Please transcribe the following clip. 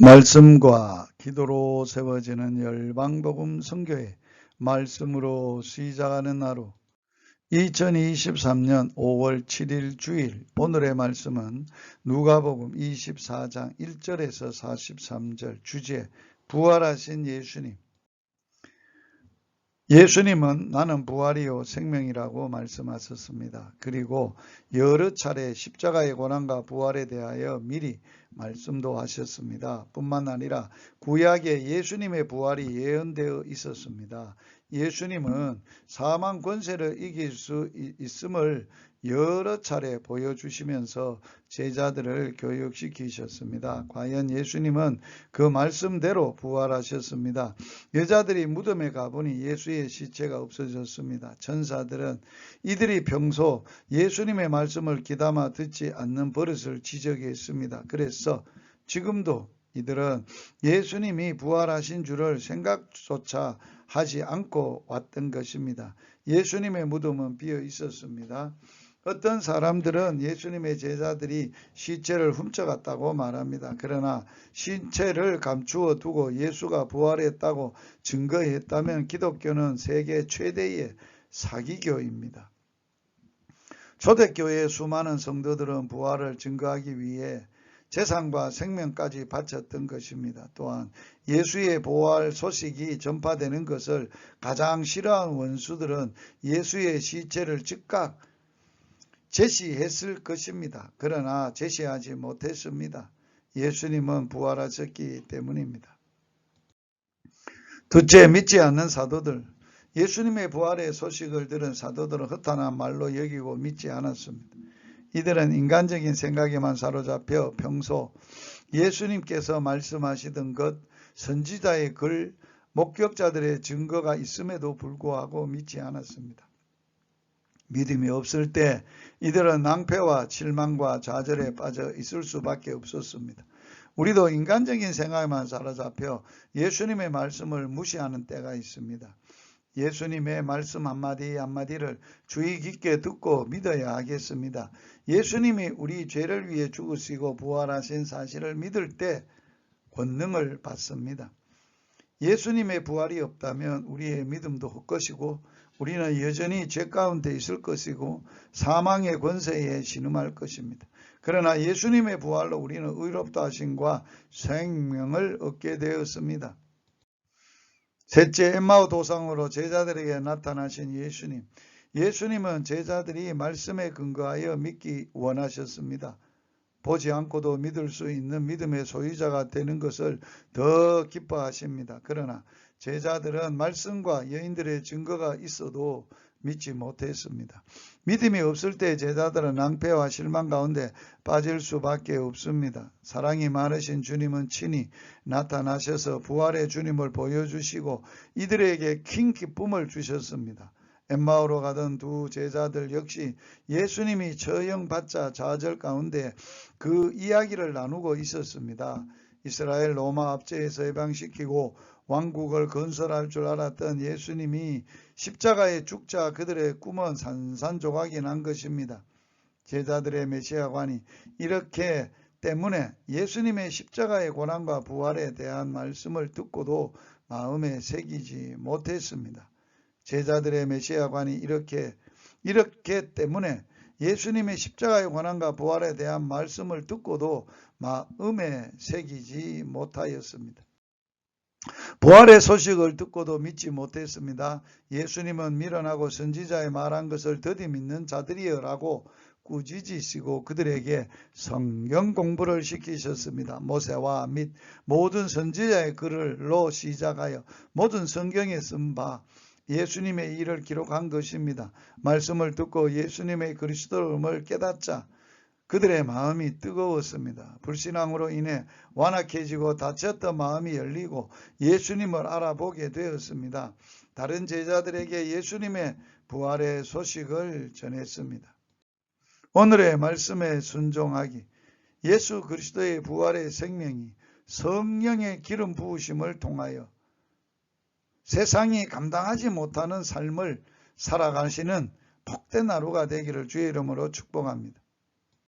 말씀과 기도로 세워지는 열방복음 선교회 말씀으로 시작하는 하루 2023년 5월 7일 주일 오늘의 말씀은 누가복음 24장 1절에서 43절 주제 부활하신 예수님. 예수님은 나는 부활이요 생명이라고 말씀하셨습니다. 그리고 여러 차례 십자가의 고난과 부활에 대하여 미리 말씀도 하셨습니다. 뿐만 아니라 구약에 예수님의 부활이 예언되어 있었습니다. 예수님은 사망 권세를 이길 수 있음을 여러 차례 보여주시면서 제자들을 교육시키셨습니다. 과연 예수님은 그 말씀대로 부활하셨습니다. 여자들이 무덤에 가보니 예수의 시체가 없어졌습니다. 천사들은 이들이 평소 예수님의 말씀을 귀담아 듣지 않는 버릇을 지적했습니다. 그래서 지금도 이들은 예수님이 부활하신 줄을 생각조차 하지 않고 왔던 것입니다. 예수님의 무덤은 비어 있었습니다. 어떤 사람들은 예수님의 제자들이 시체를 훔쳐갔다고 말합니다. 그러나 시체를 감추어 두고 예수가 부활했다고 증거했다면 기독교는 세계 최대의 사기교입니다. 초대교회의 수많은 성도들은 부활을 증거하기 위해 재산과 생명까지 바쳤던 것입니다. 또한 예수의 부활 소식이 전파되는 것을 가장 싫어하는 원수들은 예수의 시체를 즉각 제시했을 것입니다. 그러나 제시하지 못했습니다. 예수님은 부활하셨기 때문입니다. 둘째, 믿지 않는 사도들. 예수님의 부활의 소식을 들은 사도들은 허탄한 말로 여기고 믿지 않았습니다. 이들은 인간적인 생각에만 사로잡혀 평소 예수님께서 말씀하시던 것, 선지자의 글, 목격자들의 증거가 있음에도 불구하고 믿지 않았습니다. 믿음이 없을 때 이들은 낭패와 실망과 좌절에 빠져 있을 수밖에 없었습니다. 우리도 인간적인 생각에만 사로잡혀 예수님의 말씀을 무시하는 때가 있습니다. 예수님의 말씀 한마디 한마디를 주의 깊게 듣고 믿어야 하겠습니다. 예수님이 우리 죄를 위해 죽으시고 부활하신 사실을 믿을 때 권능을 받습니다. 예수님의 부활이 없다면 우리의 믿음도 헛것이고 우리는 여전히 죄 가운데 있을 것이고 사망의 권세에 신음할 것입니다. 그러나 예수님의 부활로 우리는 의롭다 하심과 생명을 얻게 되었습니다. 셋째, 엠마오 도상으로 제자들에게 나타나신 예수님. 예수님은 제자들이 말씀에 근거하여 믿기 원하셨습니다. 보지 않고도 믿을 수 있는 믿음의 소유자가 되는 것을 더 기뻐하십니다. 그러나 제자들은 말씀과 여인들의 증거가 있어도 믿지 못했습니다. 믿음이 없을 때 제자들은 낭패와 실망 가운데 빠질 수밖에 없습니다. 사랑이 많으신 주님은 친히 나타나셔서 부활의 주님을 보여주시고 이들에게 큰 기쁨을 주셨습니다. 엠마오로 가던 두 제자들 역시 예수님이 처형받자 좌절 가운데 그 이야기를 나누고 있었습니다. 이스라엘 로마 압제에서 해방시키고 왕국을 건설할 줄 알았던 예수님이 십자가에 죽자 그들의 꿈은 산산조각이 난 것입니다. 제자들의 메시아관이 이렇게 때문에 예수님의 십자가의 고난과 부활에 대한 말씀을 듣고도 마음에 새기지 못했습니다. 제자들의 메시아관이 이렇게 때문에 예수님의 십자가의 고난과 부활에 대한 말씀을 듣고도 마음에 새기지 못하였습니다. 부활의 소식을 듣고도 믿지 못했습니다. 예수님은 미련하고 선지자의 말한 것을 더디 믿는 자들이여라고 꾸짖으시고 그들에게 성경 공부를 시키셨습니다. 모세와 및 모든 선지자의 글로 시작하여 모든 성경에 쓴 바 예수님의 일을 기록한 것입니다. 말씀을 듣고 예수님의 그리스도임을 깨닫자 그들의 마음이 뜨거웠습니다. 불신앙으로 인해 완악해지고 닫혔던 마음이 열리고 예수님을 알아보게 되었습니다. 다른 제자들에게 예수님의 부활의 소식을 전했습니다. 오늘의 말씀에 순종하기. 예수 그리스도의 부활의 생명이 성령의 기름 부으심을 통하여 세상이 감당하지 못하는 삶을 살아가시는 복된 하루가 되기를 주의 이름으로 축복합니다.